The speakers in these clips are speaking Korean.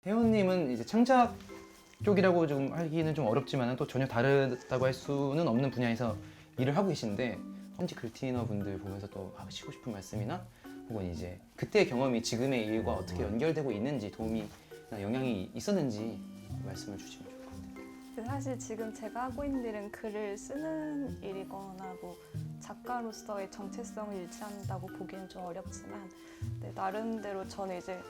혜원님은 이제 창작 쪽이라고 좀 하기는 좀 어렵지만 또 전혀 다르다고 할 수는 없는 분야에서 일을 하고 계신데 현지 글티너 분들 보면서 또 하시고 싶은 말씀이나 혹은 이제 그때의 경험이 지금의 일과 어떻게 연결되고 있는지 도움이나 영향이 있었는지 말씀을 주시면 좋을 것 같아요. 사실 지금 제가 하고 있는 일은 글을 쓰는 일이거나 뭐 작가로서의 정체성을 유지한다고 보기는 좀 어렵지만 나름대로 저는 이제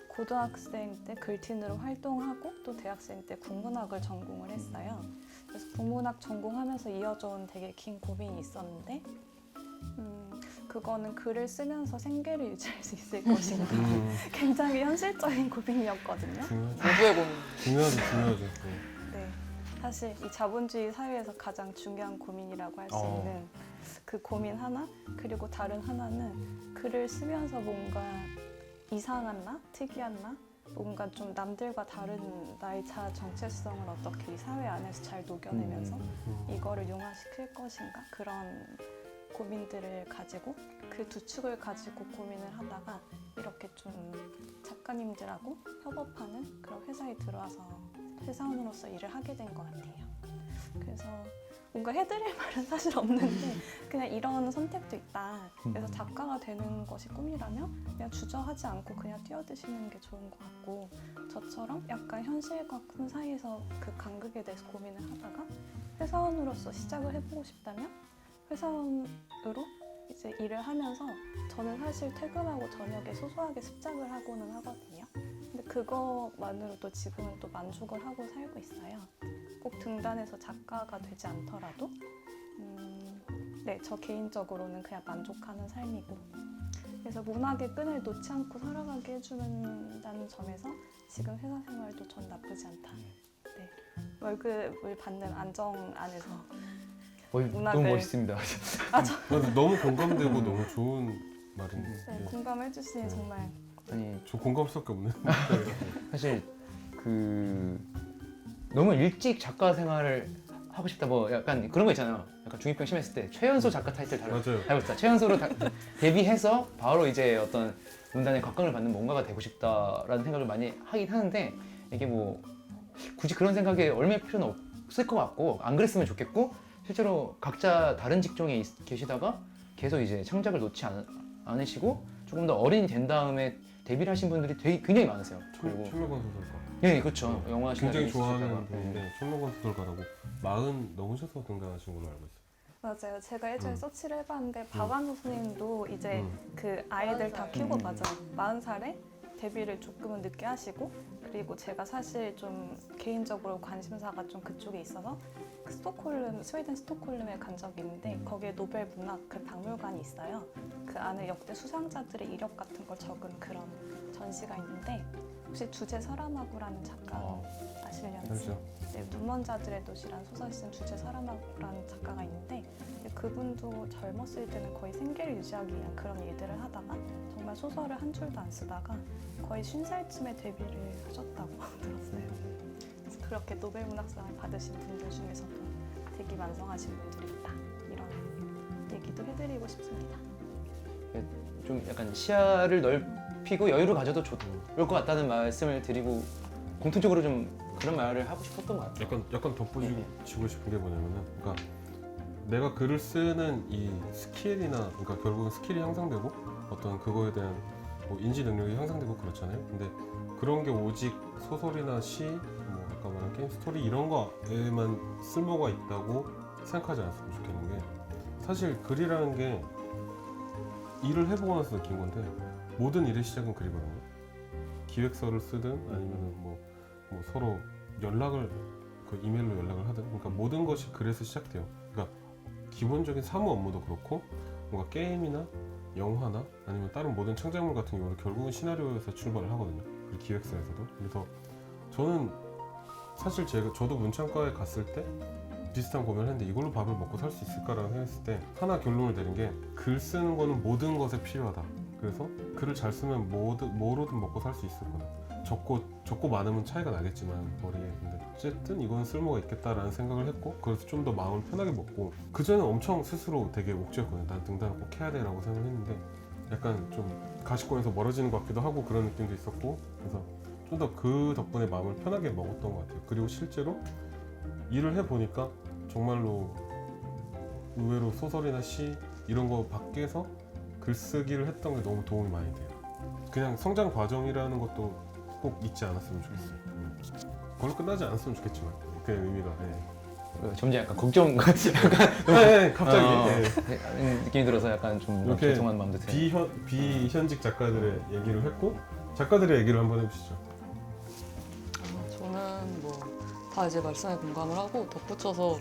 고등학생 때 글틴으로 활동하고 또 대학생 때 국문학을 전공을 했어요. 그래서 국문학 전공하면서 이어져 온 되게 긴 고민이 있었는데 그거는 글을 쓰면서 생계를 유지할 수 있을 것인가 굉장히 현실적인 고민이었거든요. 공부해 고민. 중요하죠. 네, 사실 이 자본주의 사회에서 가장 중요한 고민이라고 할 수 있는 그 고민 하나, 그리고 다른 하나는 글을 쓰면서 뭔가 이상한 나, 특이한 나, 뭔가 좀 남들과 다른 나의 자아 정체성을 어떻게 이 사회 안에서 잘 녹여내면서 이거를 융화시킬 것인가, 그런 고민들을 가지고 그 두 축을 가지고 고민을 하다가 이렇게 좀 작가님들하고 협업하는 그런 회사에 들어와서 회사원으로서 일을 하게 된 것 같아요. 그래서 뭔가 해드릴 말은 사실 없는데 그냥 이런 선택도 있다. 그래서 작가가 되는 것이 꿈이라면 그냥 주저하지 않고 그냥 뛰어드시는 게 좋은 것 같고, 저처럼 약간 현실과 꿈 사이에서 그 간극에 대해서 고민을 하다가 회사원으로서 시작을 해보고 싶다면 회사원으로 이제 일을 하면서 저는 사실 퇴근하고 저녁에 소소하게 습작을 하고는 하거든요. 근데 그거만으로도 지금은 또 만족을 하고 살고 있어요. 꼭 등단해서 작가가 되지 않더라도 네, 저 개인적으로는 그냥 만족하는 삶이고, 그래서 문학의 끈을 놓지 않고 살아가게 해주는다는 점에서 지금 회사 생활도 전 나쁘지 않다. 네, 월급을 받는 안정 안에서 문학을- 너무 멋있습니다. 너무 공감되고 너무 좋은 말인데. 네, 공감해 주시니 정말 아니 저 공감할 수밖에 없는. 사실 그 너무 일찍 작가 생활을 하고 싶다 뭐 약간 그런 거 있잖아요. 약간 중이병 심했을 때 최연소 작가 타이틀 맞아요. 달고 싶다. 최연소로 데뷔해서 바로 이제 어떤 문단의 각광을 받는 뭔가가 되고 싶다라는 생각을 많이 하긴 하는데 이게 뭐 굳이 그런 생각에 얽매일 필요는 없을 것 같고 안 그랬으면 좋겠고, 실제로 각자 다른 직종에 계시다가 계속 이제 창작을 놓지 않으시고 조금 더 어린이 된 다음에 데뷔를 하신 분들이 되게 굉장히 많으세요. 그리고 천명관 소설가. 예, 그렇죠. 영화 굉장히 시나리오 좋아하는 쓰시다가. 분인데 천명관 소설가라고 40 넘으셔서 등단하신 걸로 알고 있어요. 맞아요. 제가 예전에 서치를 해봤는데 박완호 선생님도 이제 그 아이들 다 40살. 키우고 맞아요. 40살에 데뷔를 조금은 늦게 하시고, 그리고 제가 사실 좀 개인적으로 관심사가 좀 그쪽에 있어서 그 스웨덴 스톡홀름에 간 적이 있는데 거기에 노벨 문학 그 박물관이 있어요. 그 안에 역대 수상자들의 이력 같은 걸 적은 그런 전시가 있는데, 혹시 주제 사라마구라는 작가 아시려는지? 알죠. 네, 눈먼 자들의 도시라는 소설 쓴 주제 사라마구라는 작가가 있는데 그분도 젊었을 때는 거의 생계를 유지하기 위한 그런 일들을 하다가 정말 소설을 한 줄도 안 쓰다가 거의 50살쯤에 데뷔를 하셨다고 들었어요. 그래서 그렇게 노벨 문학상을 받으신 분들 중에서도 되게 만성하신 분들이 있다, 이런 얘기도 해드리고 싶습니다. 좀 약간 시야를 넓히고 여유를 가져도 좋을 것 같다는 말씀을 드리고 공통적으로 좀 그런 말을 하고 싶었던 것 같아요. 약간 덧붙이고 싶은 게 뭐냐면은, 그러니까 내가 글을 쓰는 이 스킬이나, 그러니까 결국은 스킬이 향상되고 어떤 그거에 대한 뭐 인지 능력이 향상되고 그렇잖아요. 근데 그런 게 오직 소설이나 시, 뭐 아까 말한 게임 스토리 이런 거에만 쓸모가 있다고 생각하지 않았으면 좋겠는 게, 사실 글이라는 게 일을 해보고 나서 느낀 건데 모든 일의 시작은 글이거든요. 기획서를 쓰든 아니면은 뭐 서로 연락을 그 이메일로 연락을 하든, 그러니까 모든 것이 글에서 시작돼요. 그러니까 기본적인 사무 업무도 그렇고 뭔가 게임이나 영화나 아니면 다른 모든 창작물 같은 경우는 결국은 시나리오에서 출발을 하거든요. 그리고 기획서에서도. 그래서 저는 사실 저도 문창과에 갔을 때 비슷한 고민을 했는데 이걸로 밥을 먹고 살 수 있을까라고 생각했을 때 하나 결론을 내린 게, 글 쓰는 거는 모든 것에 필요하다. 그래서 글을 잘 쓰면 뭐로든 먹고 살 수 있을 거다. 적고 많으면 차이가 나겠지만 머리에, 근데 어쨌든 이건 쓸모가 있겠다라는 생각을 했고, 그래서 좀 더 마음을 편하게 먹고, 그전에 엄청 스스로 되게 옥죄였거든요. 난 등단을 꼭 해야 돼 라고 생각을 했는데 약간 좀 가시권에서 멀어지는 것 같기도 하고 그런 느낌도 있었고, 그래서 좀 더 그 덕분에 마음을 편하게 먹었던 것 같아요. 그리고 실제로 일을 해보니까 정말로 의외로 소설이나 시 이런 거 밖에서 글쓰기를 했던 게 너무 도움이 많이 돼요. 그냥 성장 과정이라는 것도 꼭 잊지 않았으면 좋겠어요. 그걸로 끝나지 않았으면 좋겠지만 그 의미가. 점점 약간 걱정 같이 약간 갑자기 느낌이 들어서 약간 좀 이렇게 죄송한 마음도 드네요. 비현직 작가들의 얘기를 했고 작가들의 얘기를 한번 해보시죠. 저는 뭐 다 이제 말씀에 공감을 하고 덧붙여서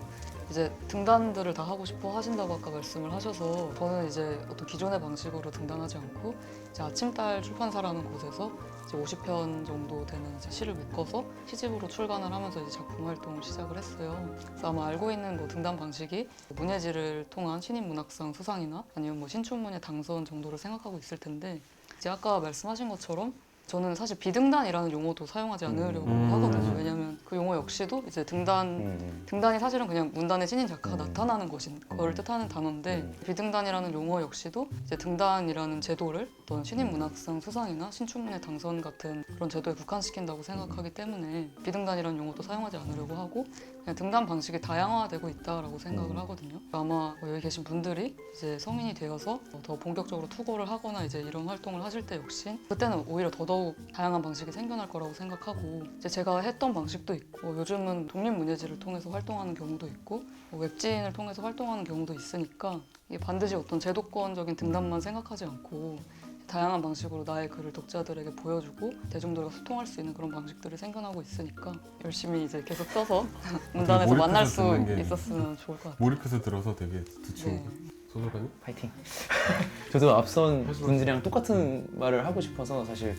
이제 등단들을 다 하고 싶어 하신다고 아까 말씀을 하셔서 저는 이제 어떤 기존의 방식으로 등단하지 않고 이제 아침달 출판사라는 곳에서 이제 50편 정도 되는 이제 시를 묶어서 시집으로 출간을 하면서 이제 작품 활동을 시작을 했어요. 그래서 아마 알고 있는 뭐 등단 방식이 문예지를 통한 신인문학상 수상이나 아니면 뭐 신춘문예 당선 정도를 생각하고 있을 텐데 이제 아까 말씀하신 것처럼 저는 사실 비등단이라는 용어도 사용하지 않으려고 하거든요. 왜냐하면 그 용어 역시도 이제 등단이 사실은 그냥 문단의 신인 작가가 나타나는 걸 뜻하는 단어인데 비등단이라는 용어 역시도 이제 등단이라는 제도를 어떤 신인문학상 수상이나 신춘문예 당선 같은 그런 제도에 국한시킨다고 생각하기 때문에 비등단이라는 용어도 사용하지 않으려고 하고 그냥 등단 방식이 다양화되고 있다라고 생각을 하거든요. 아마 여기 계신 분들이 이제 성인이 되어서 더 본격적으로 투고를 하거나 이제 이런 활동을 하실 때 역시 그때는 오히려 더더욱 다양한 방식이 생겨날 거라고 생각하고 이제 제가 했던 방식도 있고 요즘은 독립문예지를 통해서 활동하는 경우도 있고 뭐 웹진을 통해서 활동하는 경우도 있으니까 이게 반드시 어떤 제도권적인 등단만 생각하지 않고 다양한 방식으로 나의 글을 독자들에게 보여주고 대중들과 소통할 수 있는 그런 방식들이 생겨나고 있으니까 열심히 이제 계속 써서 문단에서 만날 수 몰입해서 듣는 게 있었으면 좋을 것 같아요. 몰입해서 들어서 되게 좋죠. 네. 소설가님? 파이팅. 저도 앞선 분들이랑 똑같은 말을 하고 싶어서 사실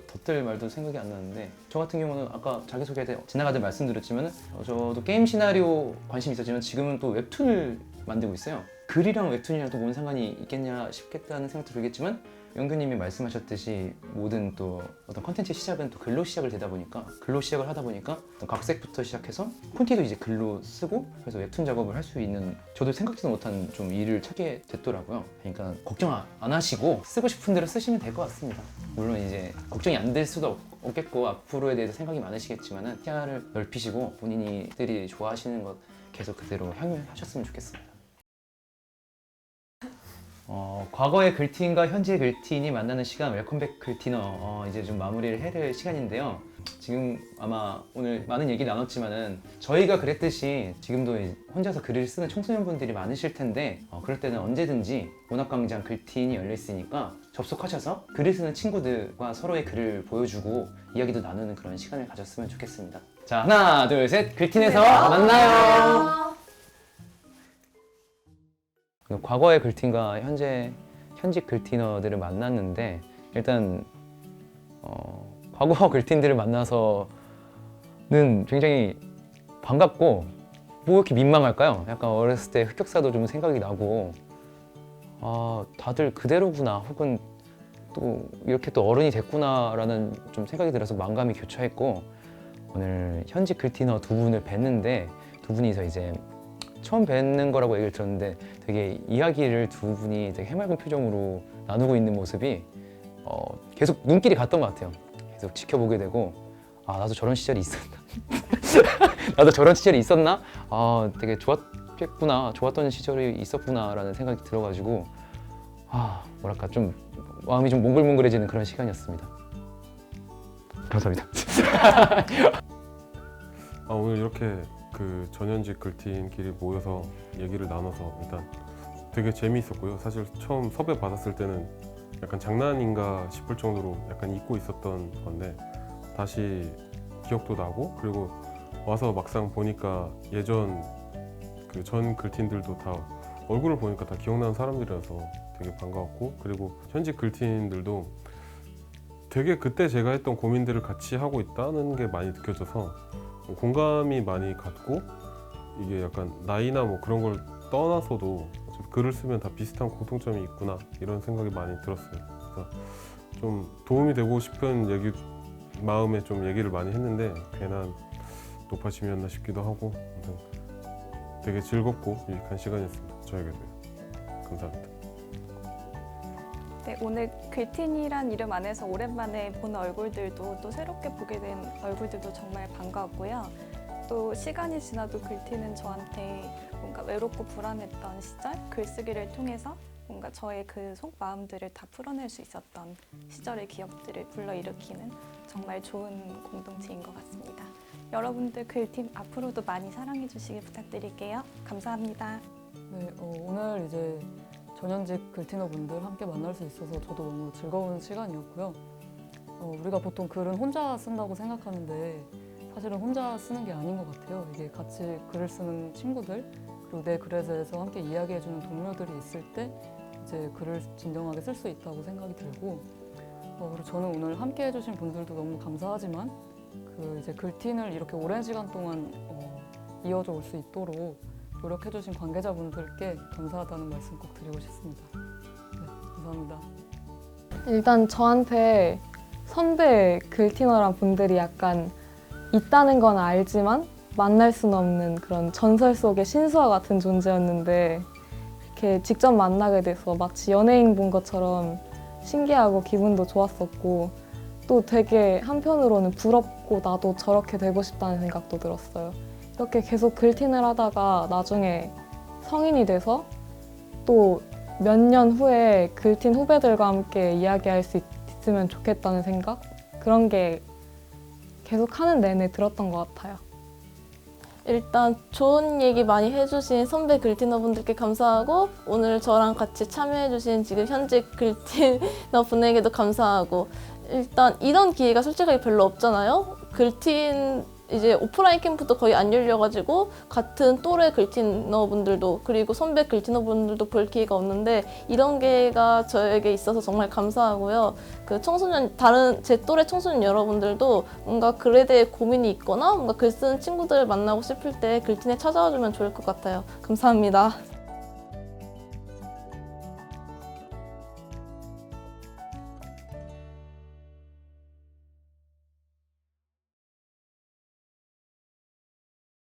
덧들 말도 생각이 안 나는데 저 같은 경우는 아까 자기소개 때 지나가듯 말씀드렸지만 저도 게임 시나리오 관심이 있었지만 지금은 또 웹툰을 만들고 있어요. 글이랑 웹툰이랑 또 뭔 상관이 있겠냐 싶겠다는 생각도 들겠지만 영규님이 말씀하셨듯이 모든 또 어떤 컨텐츠 시작은 또 글로 시작을 하다 보니까 어떤 각색부터 시작해서 폰티도 이제 글로 쓰고 그래서 웹툰 작업을 할 수 있는 저도 생각지도 못한 좀 일을 찾게 됐더라고요. 그러니까 걱정 안 하시고 쓰고 싶은 대로 쓰시면 될 것 같습니다. 물론 이제 걱정이 안 될 수도 없겠고 앞으로에 대해서 생각이 많으시겠지만은 시야를 넓히시고 본인들이 좋아하시는 것 계속 그대로 향유하셨으면 좋겠습니다. 과거의 글티인과 현재의 글티인이 만나는 시간 웰컴백 글티너 이제 좀 마무리를 해야 될 시간인데요. 지금 아마 오늘 많은 얘기 나눴지만은 저희가 그랬듯이 지금도 혼자서 글을 쓰는 청소년분들이 많으실 텐데 그럴 때는 언제든지 문학광장 글티인이 열려 있으니까 접속하셔서 글을 쓰는 친구들과 서로의 글을 보여주고 이야기도 나누는 그런 시간을 가졌으면 좋겠습니다. 자, 하나, 둘, 셋, 글틴에서 만나요. 과거의 글틴과 현직 글티너들을 만났는데 일단 과거 글틴들을 만나서는 굉장히 반갑고 뭐 이렇게 민망할까요? 약간 어렸을 때 흑역사도 좀 생각이 나고 다들 그대로구나 혹은 또 이렇게 또 어른이 됐구나라는 좀 생각이 들어서 만감이 교차했고 오늘 현직 글티너 두 분을 뵀는데 두 분이서 이제 처음 뵙는 거라고 얘기를 들었는데 되게 이야기를 두 분이 되게 해맑은 표정으로 나누고 있는 모습이 계속 눈길이 갔던 것 같아요. 계속 지켜보게 되고 나도 저런 시절이 있었나? 나도 저런 시절이 있었나? 되게 좋았겠구나. 좋았던 시절이 있었구나 라는 생각이 들어가지고 뭐랄까 좀 마음이 좀 몽글몽글해지는 그런 시간이었습니다. 감사합니다. 오늘 이렇게 그 전현직 글티인끼리 모여서 얘기를 나눠서 일단 되게 재미있었고요. 사실 처음 섭외 받았을 때는 약간 장난인가 싶을 정도로 약간 잊고 있었던 건데 다시 기억도 나고 그리고 와서 막상 보니까 예전 그 전 글티인들도 다 얼굴을 보니까 다 기억나는 사람들이라서 되게 반가웠고 그리고 현직 글티인들도 되게 그때 제가 했던 고민들을 같이 하고 있다는 게 많이 느껴져서 공감이 많이 갔고 이게 약간 나이나 뭐 그런 걸 떠나서도 어차피 글을 쓰면 다 비슷한 공통점이 있구나 이런 생각이 많이 들었어요. 그래서 좀 도움이 되고 싶은 마음에 좀 얘기를 많이 했는데 괜한 높아짐이었나 싶기도 하고 되게 즐겁고 유익한 시간이었습니다. 저에게도요. 감사합니다. 네, 오늘 글틴이란 이름 안에서 오랜만에 보는 얼굴들도 또 새롭게 보게 된 얼굴들도 정말 반가웠고요. 또 시간이 지나도 글틴은 저한테 뭔가 외롭고 불안했던 시절 글쓰기를 통해서 뭔가 저의 그 속마음들을 다 풀어낼 수 있었던 시절의 기억들을 불러일으키는 정말 좋은 공동체인 것 같습니다. 여러분들 글팀 앞으로도 많이 사랑해 주시길 부탁드릴게요. 감사합니다. 네, 오늘 이제 전현직 글티너 분들 함께 만날 수 있어서 저도 너무 즐거운 시간이었고요. 우리가 보통 글은 혼자 쓴다고 생각하는데 사실은 혼자 쓰는 게 아닌 것 같아요. 이게 같이 글을 쓰는 친구들 그리고 내 글에 대해서 함께 이야기해주는 동료들이 있을 때 이제 글을 진정하게 쓸 수 있다고 생각이 들고 그리고 저는 오늘 함께 해주신 분들도 너무 감사하지만 그 이제 글틴을 이렇게 오랜 시간 동안 이어져 올 수 있도록 노력해주신 관계자분들께 감사하다는 말씀 꼭 드리고 싶습니다. 네, 감사합니다. 일단 저한테 선배 글티너란 분들이 약간 있다는 건 알지만 만날 수는 없는 그런 전설 속의 신수와 같은 존재였는데 이렇게 직접 만나게 돼서 마치 연예인 본 것처럼 신기하고 기분도 좋았었고 또 되게 한편으로는 부럽고 나도 저렇게 되고 싶다는 생각도 들었어요. 이렇게 계속 글틴을 하다가 나중에 성인이 돼서 또 몇 년 후에 글틴 후배들과 함께 이야기할 수 있으면 좋겠다는 생각? 그런 게 계속 하는 내내 들었던 것 같아요. 일단 좋은 얘기 많이 해주신 선배 글티너분들께 감사하고 오늘 저랑 같이 참여해주신 지금 현직 글티너 분에게도 감사하고 일단 이런 기회가 솔직하게 별로 없잖아요. 글틴 이제 오프라인 캠프도 거의 안 열려가지고 같은 또래 글티너분들도 그리고 선배 글티너분들도 볼 기회가 없는데 이런 기회가 저에게 있어서 정말 감사하고요. 그 청소년 다른 제 또래 청소년 여러분들도 뭔가 글에 대해 고민이 있거나 뭔가 글 쓰는 친구들 만나고 싶을 때 글틴에 찾아와 주면 좋을 것 같아요. 감사합니다.